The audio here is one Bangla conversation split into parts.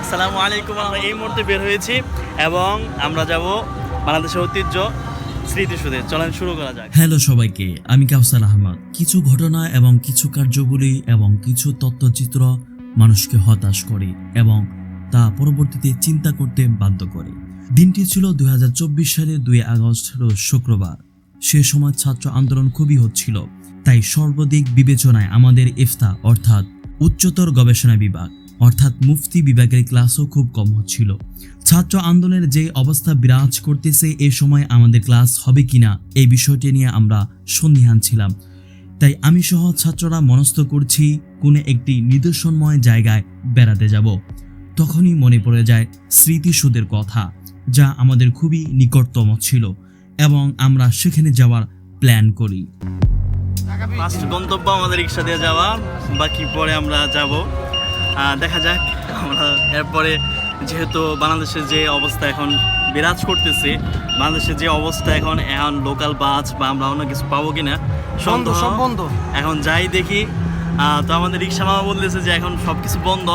আসসালামু আলাইকুম। আমরা এই মুহূর্তে বের হয়েছি এবং আমরা যাব বাংলাদেশের ঐতিহ্য স্মৃতিসৌধে। চলেন শুরু করা যাক। হ্যালো সবাইকে, আমি কাউসার আহমদ। কিছু ঘটনা এবং কিছু কার্যগুলি এবং কিছু তথ্যচিত্র মানুষকে হতাশ করে এবং তা পরবর্তীতে চিন্তা করতে বাধ্য করে। দিনটি ছিল 2024 সালের 2 আগস্ট রোজ শুক্রবার। সে সময় ছাত্র আন্দোলন খুবই হচ্ছিল, তাই সর্বাধিক বিবেচনায় আমাদের ইফতা অর্থাৎ উচ্চতর গবেষণা বিভাগ অর্থাৎ মুফতি বিভাগের ক্লাসও খুব কম হচ্ছিল। ছাত্র আন্দোলনের যে অবস্থা বিরাজ করতেছে, এ সময় আমাদের ক্লাস হবে কিনা এই বিষয়টি নিয়ে আমরা সন্দিহান ছিলাম। তাই আমি সহ ছাত্ররা মনস্থ করছি কোনো একটি নিদর্শনময় জায়গায় বেড়াতে যাব। তখনই মনে পড়ে যায় স্মৃতিসৌধের কথা, যা আমাদের খুবই নিকটতম ছিল এবং আমরা সেখানে যাওয়ার প্ল্যান করি। ফার্স্ট গন্তব্য আমাদের রিক্সা দিয়ে যাওয়া, বাকি পরে আমরা যাব, দেখা যাক। আমরা এরপরে যেহেতু বাংলাদেশের যে অবস্থা এখন বিরাজ করতেছে, বাংলাদেশের যে অবস্থা এখন লোকাল বাস বা আমরা অন্য কিছু পাবো কিনা সব বন্ধ। এখন যাই দেখি, তো আমাদের রিক্সা মামা বলতেছে যে এখন সব কিছু বন্ধ।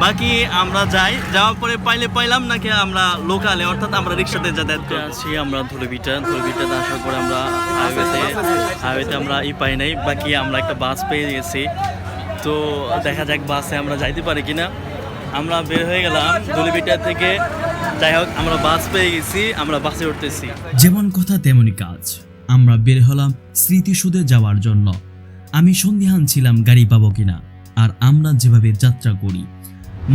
বাকি আমরা যাওয়ার পরে পাইলাম নাকি আমরা লোকালে অর্থাৎ আমরা রিক্সাতে যাতায়াত আছি। আমরা ধুলিভিটাতে আসার পরে আমরা হাইওয়েতে আমরা পাই নাই, বাকি আমরা একটা বাস পেয়ে গেছি। তো দেখা যাক বাসে আমরা যাইতে পারি কিনা। আমরা বের হয়ে গেলাম ধুলিভিটা থেকে। যাই হোক, আমরা বাস পেয়ে গেছি, আমরা বাসে উঠতেছি। যেমন কথা তেমনই কাজ, আমরা বের হলাম স্মৃতিসৌধে যাওয়ার জন্য। আমি সন্দিহান ছিলাম গাড়ি পাবো কিনা। আর আমরা যেভাবে যাত্রা করি,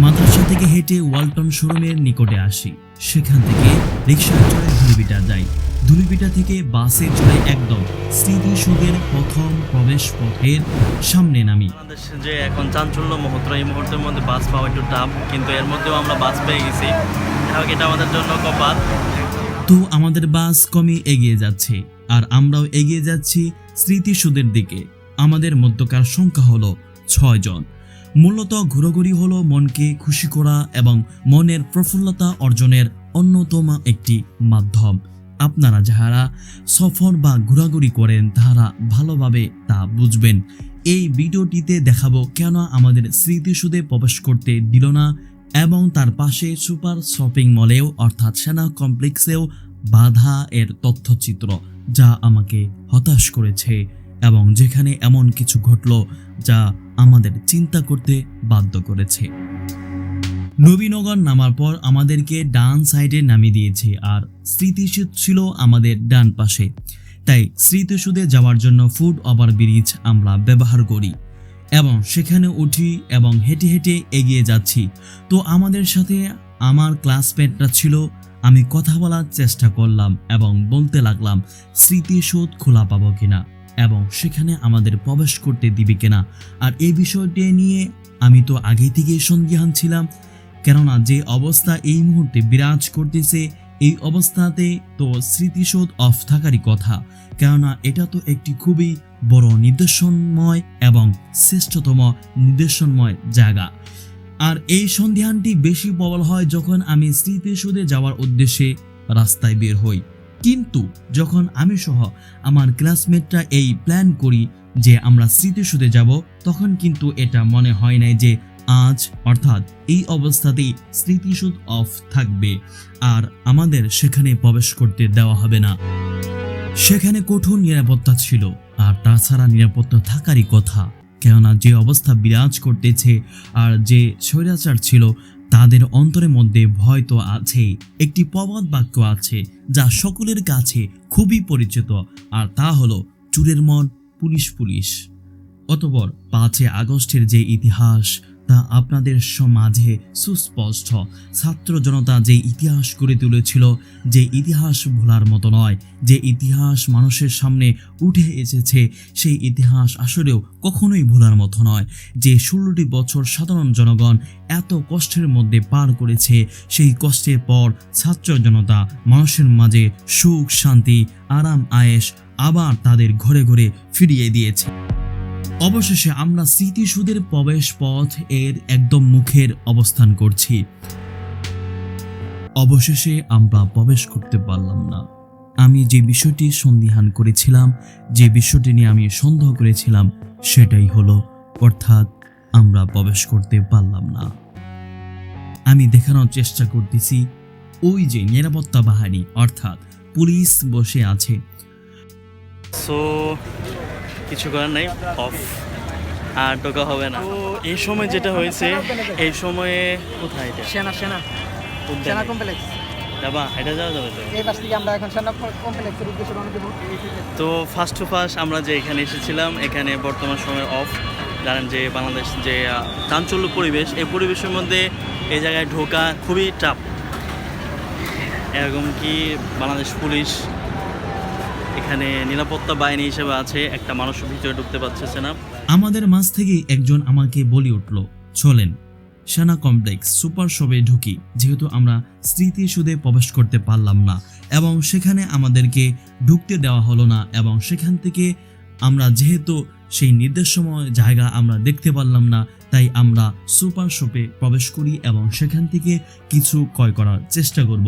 মাদ্রাসা থেকে হেঁটে ওয়ালটন শোরুমের নিকটে আসি, সেখান থেকে রিক্সায় চড়ে ধুলিভিটা যাই, ধুলিভিটা থেকে বাসে চড়ে একদম স্মৃতিসৌধের প্রথম প্রবেশ পথের সামনে নামি। বাংলাদেশে যে এখন চাঞ্চল্য মুহূর্ত, এই মুহূর্তের মধ্যে বাস পাওয়া একটু টাফ, কিন্তু এর মধ্যেও আমরা বাস পেয়ে গেছি। এটা আমাদের জন্য কপাল। তো আমাদের বাস কমে এগিয়ে যাচ্ছে আর আমরাও এগিয়ে যাচ্ছি স্মৃতিসৌধের দিকে। আমাদের মধ্যকার সংখ্যা হলো 6 জন। মূলত ঘোরাঘুরি হলো মনকে খুশি করা এবং মনের প্রফুল্লতা অর্জনের অন্যতম একটি মাধ্যম। আপনারা যাহারা সফর বা ঘোরাঘুরি করেন তাহারা ভালোভাবে তা বুঝবেন। এই ভিডিওটিতে দেখাবো কেন আমাদের স্মৃতিসৌধে প্রবেশ করতে দিল না এবং তার পাশে সুপার শপিং মলেও অর্থাৎ সেনা কমপ্লেক্সেও বাধা এর তথ্যচিত্র, যা আমাকে হতাশ করেছে এবং যেখানে এমন কিছু ঘটল যা আমাদের চিন্তা করতে বাধ্য করেছে। নবীনগর নামার পর আমাদেরকে ডান সাইডে নামিয়ে দিয়েছে আর স্মৃতিসৌধ ছিল আমাদের ডান পাশে। তাই স্মৃতিসৌধে যাওয়ার জন্য ফুট ওভার ব্রিজ আমরা ব্যবহার করি এবং সেখানে উঠি এবং হেঁটে হেঁটে এগিয়ে যাচ্ছি। তো আমাদের সাথে আমার ক্লাসমেটরা ছিল। আমি কথা বলার চেষ্টা করলাম এবং বলতে লাগলাম স্মৃতিসৌধ খোলা পাবো কিনা এবং সেখানে আমাদের প্রবেশ করতে দিবে কিনা। আর এই বিষয়টি নিয়ে আমি তো আগে থেকেই সন্দিহান ছিলাম, কেননা যে অবস্থা এই মুহূর্তে বিরাজ করতেছে, এই অবস্থাতে তো স্মৃতিসৌধ অফ থাকারই কথা, কেননা এটা তো একটি খুবই বড় নিদর্শনময় এবং শ্রেষ্ঠতম নিদর্শনময় জায়গা। আর এই সন্দেহানটি বেশি প্রবল হয় যখন আমি স্মৃতিসৌধে যাওয়ার উদ্দেশ্যে রাস্তায় বের হই। কিন্তু যখন আমি সহ আমার ক্লাসমেটরা এই প্ল্যান করি যে আমরা স্মৃতিসৌধে যাব, তখন কিন্তু এটা মনে হয় নাই যে আজ অর্থাৎ এই অবস্থাতেই স্মৃতিসৌধ অফ থাকবে আর আমাদের সেখানে প্রবেশ করতে দেওয়া হবে না। সেখানে কঠোর নিরাপত্তা ছিল আর তাছাড়া নিরাপত্তা থাকারই কথা, কেননা যে অবস্থা বিরাজ করতেছে আর যে স্বৈরাচার ছিল তাদের অন্তরের মধ্যে ভয় তো আছে। একটি প্রবাদ বাক্য আছে যা সকলের কাছে খুবই পরিচিত, আর তা হলো চোরের মন পুলিশ পুলিশ। অতঃপর 5 আগস্টের যে ইতিহাস তা আপনাদের সমাজে সুস্পষ্ট। ছাত্র জনতা যে ইতিহাস গড়ে তুলেছিল, যে ইতিহাস ভোলার মতো নয়, যে ইতিহাস মানুষের সামনে উঠে এসেছে, সেই ইতিহাস আসলেও কখনোই ভোলার মতো নয়। যে 16টি বছর সাধারণ জনগণ এত কষ্টের মধ্যে পার করেছে, সেই কষ্টের পর ছাত্র জনতা মানুষের মাঝে সুখ শান্তি আরাম আয়েশ আবার তাদের ঘরে ঘরে ফিরিয়ে দিয়েছে। অবশেষে আমরা স্মৃতিসৌধের প্রবেশ পথ এর একদম মুখের অবস্থান করছি। অবশেষে আমরা প্রবেশ করতে পারলাম না। আমি যে বিষয়টি সন্দিহান করেছিলাম, যে বিষয়টি নিয়ে আমি সন্দেহ করেছিলাম, সেটাই হলো, অর্থাৎ আমরা প্রবেশ করতে পারলাম না। আমি দেখানোর চেষ্টা করতেছি ওই যে নিরাপত্তা বাহিনী অর্থাৎ পুলিশ বসে আছে। সো কিছু করার নাই, অফ, আর টোকা হবে না। তো এই সময় যেটা হয়েছে, এই সময়ে কোথায় এটা? সেনা সেনা উদ্যানে। সেনা কমপ্লেক্স। যাবা, এটা যাওয়া যাবে তো? এই বাস থেকে আমরা এখন সেনা কমপ্লেক্সের উদ্দেশ্যে রওনা দেবো। তো ফার্স্ট টু ফার্স্ট আমরা যে এখানে এসেছিলাম, এখানে বর্তমান সময়ে অফ। জানেন যে বাংলাদেশ যে চাঞ্চল্য পরিবেশ, এই পরিবেশের মধ্যে এই জায়গায় ঢোকা খুবই টাফ। এরকম কি বাংলাদেশ পুলিশ এখানে নিরাপত্তা বাহিনী হিসেবে আছে, একটা মানুষ ভিতরে ঢুকতে পারছে না। আমাদের মাঝ থেকে একজন আমাকে বলে উঠল, চলেন সেনা কমপ্লেক্স সুপার শপে ঢুকি, যেহেতু আমরা স্মৃতিসৌধে প্রবেশ করতে পারলাম না এবং সেখানে আমাদেরকে ঢুকতে দেওয়া হলো না, এবং সেখান থেকে আমরা যেহেতু সেই নির্দেশময় জায়গা আমরা দেখতে পারলাম না, তাই আমরা সুপার শপে প্রবেশ করি এবং সেখান থেকে কিছু ক্রয় করার চেষ্টা করব।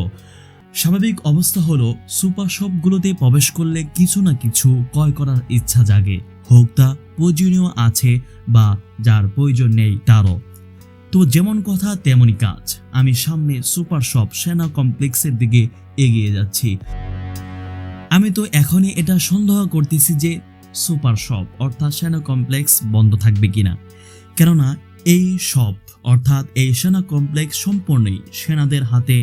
স্বাভাবিক অবস্থা হলো সুপার শপগুলোতে প্রবেশ করলে কিছু না কিছু ক্রয় করার ইচ্ছা জাগে, হোক তা প্রয়োজনীয় আছে বা যার প্রয়োজন নেই তারও। তো যেমন কথা তেমনই কাজ, আমি সামনে সুপার শপ সেনা কমপ্লেক্সের দিকে এগিয়ে যাচ্ছি। আমি তো এখনই এটা সন্দেহ করতেছি যে সুপার শপ অর্থাৎ সেনা কমপ্লেক্স বন্ধ থাকবে কিনা, কেননা এই শপ অর্থাৎ এই সেনা কমপ্লেক্স সম্পূর্ণই সেনাদের হাতে।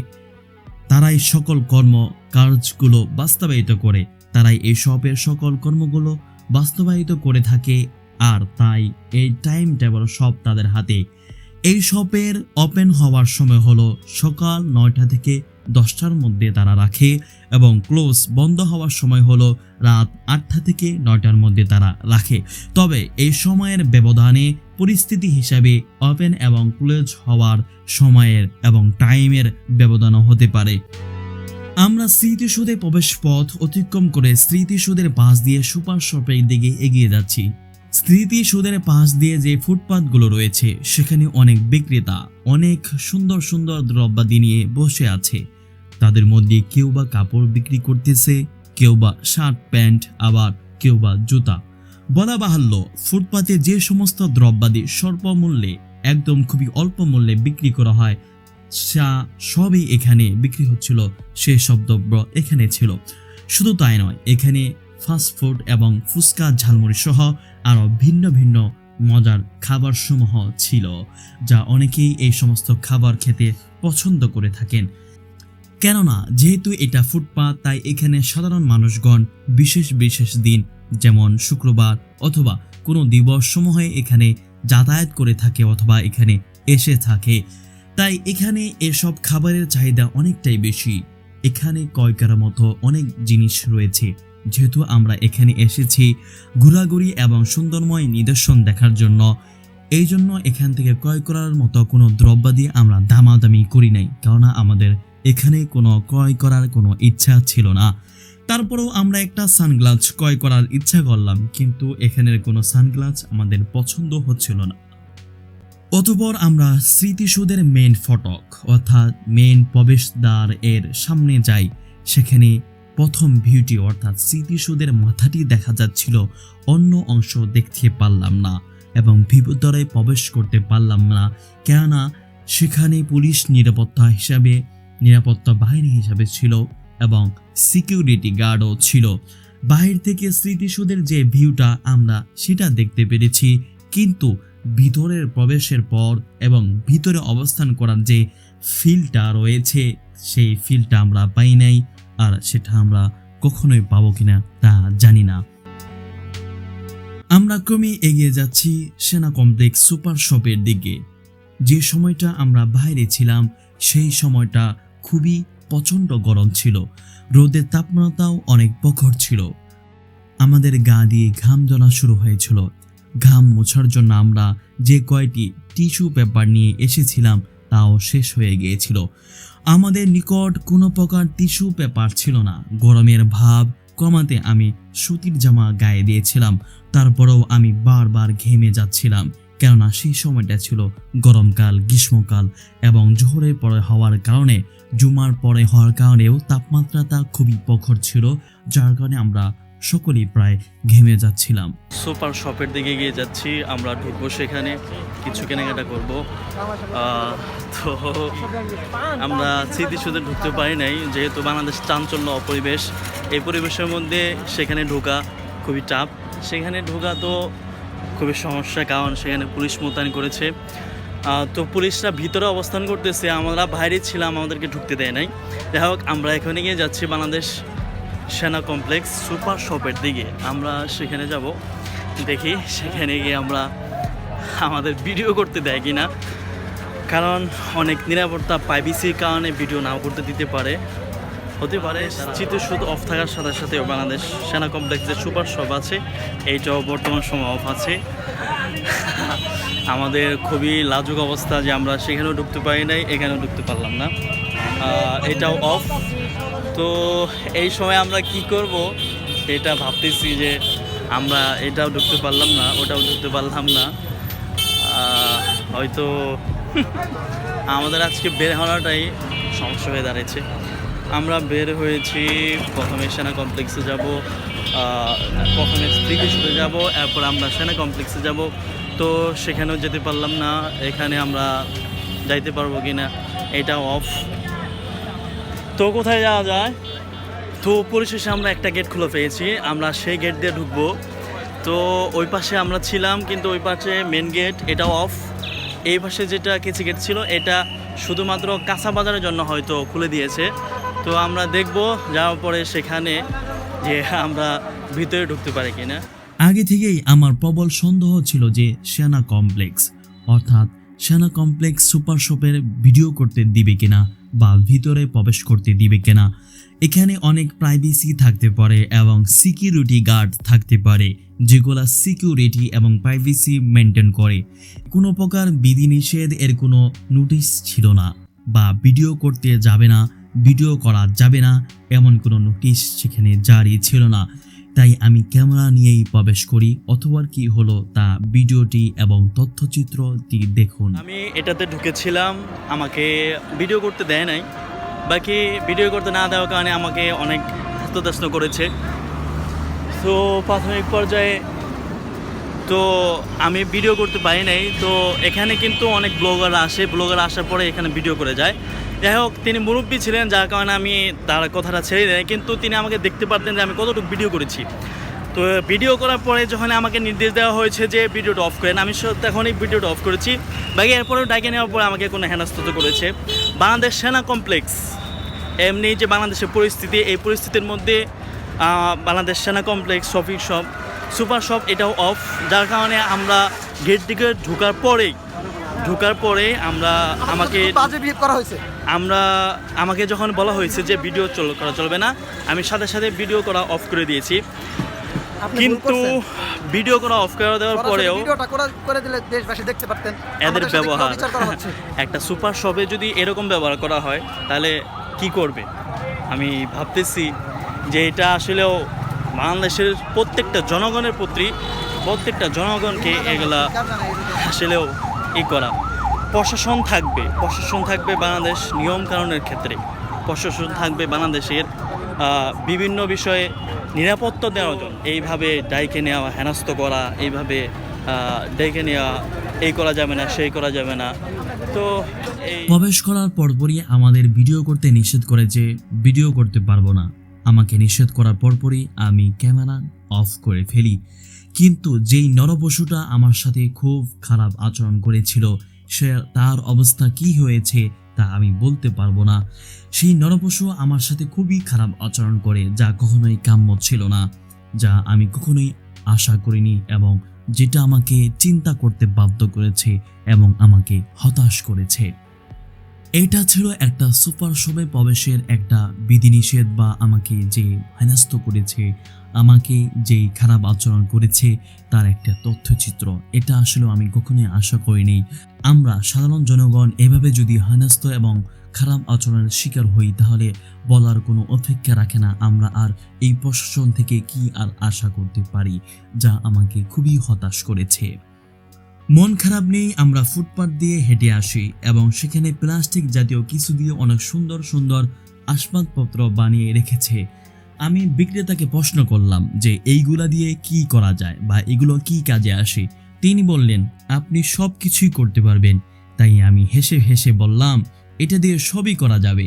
তারাই সকল কাজগুলো বাস্তবায়িত করে, তারাই এই শপের সকল কর্মগুলো বাস্তবায়িত করে থাকে, আর তাই এই টাইম টেবল সব তাদের হাতে। এই শপের ওপেন হওয়ার সময় হলো সকাল 9টা থেকে 10টার মধ্যে তারা রাখে, এবং ক্লোজ বন্ধ হওয়ার সময় হলো রাত 8টা থেকে 9টার মধ্যে তারা রাখে। তবে এই সময়ের ব্যবধানে পরিস্থিতি হিসাবে ওপেন এবং ক্লোজ হওয়ার সময়ের এবং টাইমের ব্যবধানও হতে পারে। আমরা স্মৃতিসৌধে প্রবেশ পথ অতিক্রম করে স্মৃতিসৌধের পাশ দিয়ে সুপার শপের দিকে এগিয়ে যাচ্ছি। স্মৃতিসৌধের পাশ দিয়ে যে ফুটপাতগুলো রয়েছে, সেখানে অনেক বিক্রেতা অনেক সুন্দর সুন্দর দ্রব্যাদি নিয়ে বসে আছে। তাদের মধ্যে কেউ বা কাপড় বিক্রি করতেছে, কেউ বা শার্ট প্যান্ট, আবার কেউ বা জুতা। বলা বাহুল্য, ফুটপাতে যে সমস্ত দ্রব্যাদি স্বল্প মূল্যে একদম খুবই অল্প মূল্যে বিক্রি করা হয়, সবই এখানে বিক্রি হচ্ছিল। সেসব দ্রব্য এখানে ছিল। শুধু তাই নয়, এখানে ফাস্টফুড এবং ফুচকা ঝালমুড়ি সহ আরও ভিন্ন ভিন্ন মজার খাবার সমূহ ছিল, যা অনেকেই এই সমস্ত খাবার খেতে পছন্দ করে থাকেন। কেননা যেহেতু এটা ফুটপাত, তাই এখানে সাধারণ মানুষগণ বিশেষ বিশেষ দিন যেমন শুক্রবার অথবা কোনো দিবস সমূহে এখানে যাতায়াত করে থাকে অথবা এখানে এসে থাকে। তাই এখানে এসব খাবারের চাহিদা অনেকটাই বেশি। এখানে ক্রয় করার মতো অনেক জিনিস রয়েছে। যেহেতু আমরা এখানে এসেছি ঘোরাঘুরি এবং সুন্দরময় নিদর্শন দেখার জন্য, এই জন্য এখান থেকে ক্রয় করার মতো কোনো দ্রব্যাদি আমরা দামাদামি করি নাই, কেননা আমাদের এখানে কোনো ক্রয় করার কোনো ইচ্ছা ছিল না। তারপরেও আমরা একটা সানগ্লাস ক্রয় করার ইচ্ছা করলাম, কিন্তু এখানের কোনো সানগ্লাস আমাদের পছন্দ হচ্ছিল না। অতঃপর আমরা স্মৃতিসৌধের মেইন ফটক অর্থাৎ মেইন প্রবেশদ্বার এর সামনে যাই। সেখানে প্রথম ভিউটি অর্থাৎ স্মৃতিসৌধের মাথাটি দেখা যাচ্ছিল, অন্য অংশ দেখতে পারলাম না এবং ভিতরে প্রবেশ করতে পারলাম না, কেননা সেখানে পুলিশ নিরাপত্তা বাহিনী হিসাবে ছিল এবং সিকিউরিটি গার্ডও ছিল। বাহির থেকে স্মৃতিসৌধের যে ভিউটা আমরা সেটা দেখতে পেরেছি, কিন্তু ভিতরের প্রবেশের পর এবং ভিতরে অবস্থান করার যে ফিলটা রয়েছে, সেই ফিলটা আমরা পাই নাই, আর সেটা আমরা কখনোই পাবো কিনা তা জানি না। আমরা ক্রমে এগিয়ে যাচ্ছি সেনা কমপ্লেক্স সুপার শপের দিকে। যে সময়টা আমরা বাইরে ছিলাম, সেই সময়টা খুবই প্রচণ্ড গরম ছিল, রোদের তাপমাত্রাও অনেক প্রখর ছিল। আমাদের গা দিয়ে ঘাম ঝরা শুরু হয়েছিল। ঘাম মোছার জন্য আমরা যে কয়টি টিস্যু পেপার নিয়ে এসেছিলাম তাও শেষ হয়ে গিয়েছিল। আমাদের নিকট কোনো প্রকার টিস্যু পেপার ছিল না। গরমের ভাব কমাতে আমি সুতির জামা গায়ে দিয়েছিলাম, তারপরেও আমি বারবার ঘেমে যাচ্ছিলাম, কেননা সেই সময়টা ছিল গরমকাল, গ্রীষ্মকাল এবং জোহরের পরে হওয়ার কারণে, জুমার পরে হওয়ার কারণেও তাপমাত্রাটা খুবই প্রখর ছিল, যার কারণে আমরা সকলেই প্রায় ঘেমে যাচ্ছিলাম। সুপার শপের দিকে গিয়ে যাচ্ছি, আমরা ঢুকবো, সেখানে কিছু কেনাকাটা করব। তো আমরা স্মৃতিসৌধে ঢুকতে পারি নাই, যেহেতু বাংলাদেশ চাঞ্চল্য অপরিবেশ, এই পরিবেশের মধ্যে সেখানে ঢোকা খুবই টাফ। সেখানে ঢোকা তো খুবই সমস্যা, কারণ সেখানে পুলিশ মোতায়েন করেছে। তো পুলিশরা ভিতরে অবস্থান করতেছে, আমরা বাইরে ছিলাম, আমাদেরকে ঢুকতে দেয় নাই। যাই হোক, আমরা এখানে গিয়ে যাচ্ছি বাংলাদেশ সেনা কমপ্লেক্স সুপার শপের দিকে। আমরা সেখানে যাব, দেখি সেখানে গিয়ে আমরা আমাদের ভিডিও করতে দেয় কিনা, কারণ অনেক নিরাপত্তা প্রাইভেসির কারণে ভিডিও নাও করতে দিতে পারে, হতে পারে। স্মৃতিসৌধ অফ থাকার সাথে সাথে বাংলাদেশ সেনা কমপ্লেক্সের সুপার শপ আছে, এইটাও বর্তমান সময় অফ আছে। আমাদের খুবই লাজুক অবস্থা যে আমরা সেখানেও ঢুকতে পারি নাই, এখানেও ঢুকতে পারলাম না, এটাও অফ। তো এই সময় আমরা কি করব এটা ভাবতেছি, যে আমরা এটাও ঢুকতে পারলাম না, ওটাও ঢুকতে পারলাম না। হয়তো আমাদের আজকে বের হওয়াটাই সমস্যা হয়ে দাঁড়িয়েছে। আমরা বের হয়েছি, প্রথমে সেনা কমপ্লেক্সে যাব, প্রথমে স্মৃতিসৌধে যাব, এরপর আমরা সেনা কমপ্লেক্সে যাব। তো সেখানেও যেতে পারলাম না, এখানে আমরা যাইতে পারবো কি না এটা অফ। তো কোথায় যাওয়া যায়? তো পরিশেষে আমরা একটা গেট খুলে পেয়েছি, আমরা সেই গেট দিয়ে ঢুকবো। তো ওই পাশে আমরা ছিলাম, কিন্তু ওই পাশে মেন গেট এটাও অফ। এই পাশে যেটা কিছু গেট ছিল, এটা শুধুমাত্র কাঁচা বাজারের জন্য হয়তো খুলে দিয়েছে। তো আমরা দেখব যাওয়ার পরে সেখানে যে আমরা ভিতরে ঢুকতে পারি কিনা। আগে থেকেই আমার প্রবল সন্দেহ ছিল যে সেনা কমপ্লেক্স অর্থাৎ সেনা কমপ্লেক্স সুপার শপের ভিডিও করতে দিবে কিনা বা ভিতরে প্রবেশ করতে দিবে কিনা। এখানে অনেক প্রাইভেসি থাকতে পারে এবং সিকিউরিটি গার্ড থাকতে পারে, যেগুলা সিকিউরিটি এবং প্রাইভেসি মেনটেন করে। কোনো প্রকার বিধিনিষেধ এর কোনো নোটিশ ছিল না, বা ভিডিও করতে যাবে না, ভিডিও করা যাবে না, এমন কোনো নোটিশ সেখানে জারি ছিল না। তাই আমি ক্যামেরা নিয়েই প্রবেশ করি, অথবা কি হলো তা ভিডিওটি এবং তথ্যচিত্রটি দেখুন। আমি এটাতে ঢুকেছিলাম, আমাকে ভিডিও করতে দেয় নাই, বাকি ভিডিও করতে না দেওয়ার কারণে আমাকে অনেক হস্তদাস্ত করেছে। তো প্রাথমিক পর্যায়ে তো আমি ভিডিও করতে পারি নাই। তো এখানে কিন্তু অনেক ব্লগার আসে, ব্লগার আসার পরে এখানে ভিডিও করে যায়। যাই হোক, তিনি মুরব্বী ছিলেন, যার কারণে আমি তার কথাটা ছেড়ে দেয়, কিন্তু তিনি আমাকে দেখতে পারতেন যে আমি কতটুকু ভিডিও করেছি। তো ভিডিও করার পরে যখন আমাকে নির্দেশ দেওয়া হয়েছে যে ভিডিওটা অফ করেন, আমি তখনই ভিডিওটা অফ করেছি। বাকি এরপরেও ডাকে নেওয়ার পরে আমাকে কোনো হেনস্থিত করেছে। বাংলাদেশ সেনা কমপ্লেক্স, এমনি যে বাংলাদেশের পরিস্থিতি, এই পরিস্থিতির মধ্যে বাংলাদেশ সেনা complex shopping shop super shop এটাও অফ, যার কারণে আমরা গেট দিকে ঢোকার পরে আমরা আমাকে যখন বলা হয়েছে যে ভিডিও করা চলবে না, আমি সাথে সাথে ভিডিও করা অফ করে দিয়েছি। কিন্তু ভিডিও করা অফ করে দেওয়ার পরেও এদের ব্যবহার, একটা সুপার শপে যদি এরকম ব্যবহার করা হয় তাহলে কি করবে? আমি ভাবতেছি যে এটা আসলেও বাংলাদেশের প্রত্যেকটা জনগণের প্রতি, প্রত্যেকটা জনগণকে এগুলা আসলেও করা। প্রশাসন থাকবে বাংলাদেশ নিয়মকানুনের ক্ষেত্রে, প্রশাসন থাকবে বাংলাদেশের বিভিন্ন বিষয়ে নিরাপত্তা দেওয়ার জন্য। এইভাবে ডাইকে নেওয়া, হেনস্থ করা, এইভাবে ডেকে নেওয়া, এই করা যাবে না, সেই করা যাবে না। তো এই প্রবেশ করার পরপরই আমাদের ভিডিও করতে নিষেধ করে, যে ভিডিও করতে পারবো না। আমাকে নিষেধ করার পরপরই আমি ক্যামেরা অফ করে ফেলি। কিন্তু যেই নরপশুটা আমার সাথে খুব খারাপ আচরণ করেছিল, সে তার অবস্থা কি হয়েছে তা আমি বলতে পারবো না। সেই নরপশু আমার সাথে খুবই খারাপ আচরণ করে, যা কখনোই কাম্য ছিল না, যা আমি কখনোই আশা করিনি, এবং যেটা আমাকে চিন্তা করতে বাধ্য করেছে এবং আমাকে হতাশ করেছে। এটা ছিল একটা সুপার শপে প্রবেশের একটা বিধিনিষেধ, বা আমাকে যে হেনস্থ করেছে, আমাকে যেই খারাপ আচরণ করেছে তার একটা তথ্যচিত্র। এটা আসলে আমি কখনোই আশা করিনি। আমরা সাধারণ জনগণ এভাবে যদি হেনস্থ এবং খারাপ আচরণের শিকার হই, তাহলে বলার কোনো অপেক্ষা রাখে না আমরা আর এই প্রশাসন থেকে কি আর আশা করতে পারি, যা আমাকে খুবই হতাশ করেছে। মন খারাপ নেই, আমরা ফুটপাথ দিয়ে হেঁটে আসি এবং সেখানে প্লাস্টিক জাতীয় কিছু দিয়ে অনেক সুন্দর সুন্দর আসবাবপত্র বানিয়ে রেখেছে। আমি বিক্রেতাকে প্রশ্ন করলাম যে এইগুলা দিয়ে কি করা যায় বা এগুলো কি কাজে আসে। তিনি বললেন আপনি সব কিছুই করতে পারবেন। তাই আমি হেসে হেসে বললাম এটা দিয়ে সবই করা যাবে।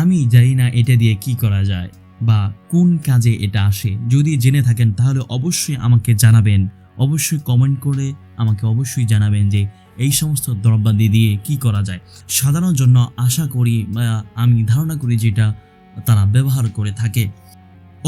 আমি জানি না এটা দিয়ে কি করা যায় বা কোন কাজে এটা আসে। যদি জেনে থাকেন তাহলে অবশ্যই আমাকে জানাবেন, অবশ্যই কমেন্ট করে আমাকে অবশ্যই জানাবেন যে এই সমস্ত দ্রব্যাদি দিয়ে কি করা যায়। সাধারণ জন্য আশা করি বা আমি ধারণা করি যেটা তারা ব্যবহার করে থাকে।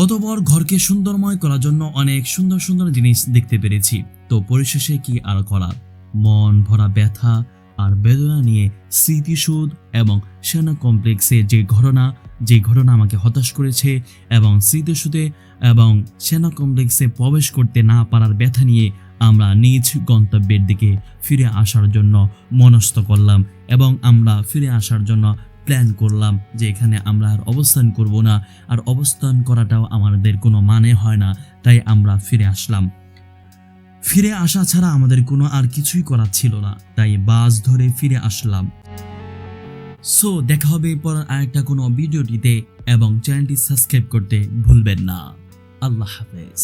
অতঃপর ঘরকে সুন্দরময় করার জন্য অনেক সুন্দর সুন্দর জিনিস দেখতে পেরেছি। তো পরিশেষে কি আর করার, মন ভরা ব্যথা আর বেদনা নিয়ে স্মৃতিসৌধ এবং সেনা কমপ্লেক্সে যে ঘটনা আমাকে হতাশ করেছে এবং স্মৃতিসৌধে এবং সেনা কমপ্লেক্সে প্রবেশ করতে না পারার ব্যথা নিয়ে আমরা নিজ গন্তব্যের দিকে ফিরে আসার জন্য মনস্থ করলাম এবং আমরা ফিরে আসার জন্য প্ল্যান করলাম যে এখানে আমরা আর অবস্থান করব না, আর অবস্থান করাটাও আমাদের কোনো মানে হয় না। তাই আমরা ফিরে আসলাম। ফিরে আসা ছাড়া আমাদের কোনো আর কিছুই করার ছিল না, তাই বাস ধরে ফিরে আসলাম। সো দেখা হবে পর আরেকটা কোনো ভিডিওটিতে এবং চ্যানেলটি সাবস্ক্রাইব করতে ভুলবেন না। আল্লাহ হাফেজ।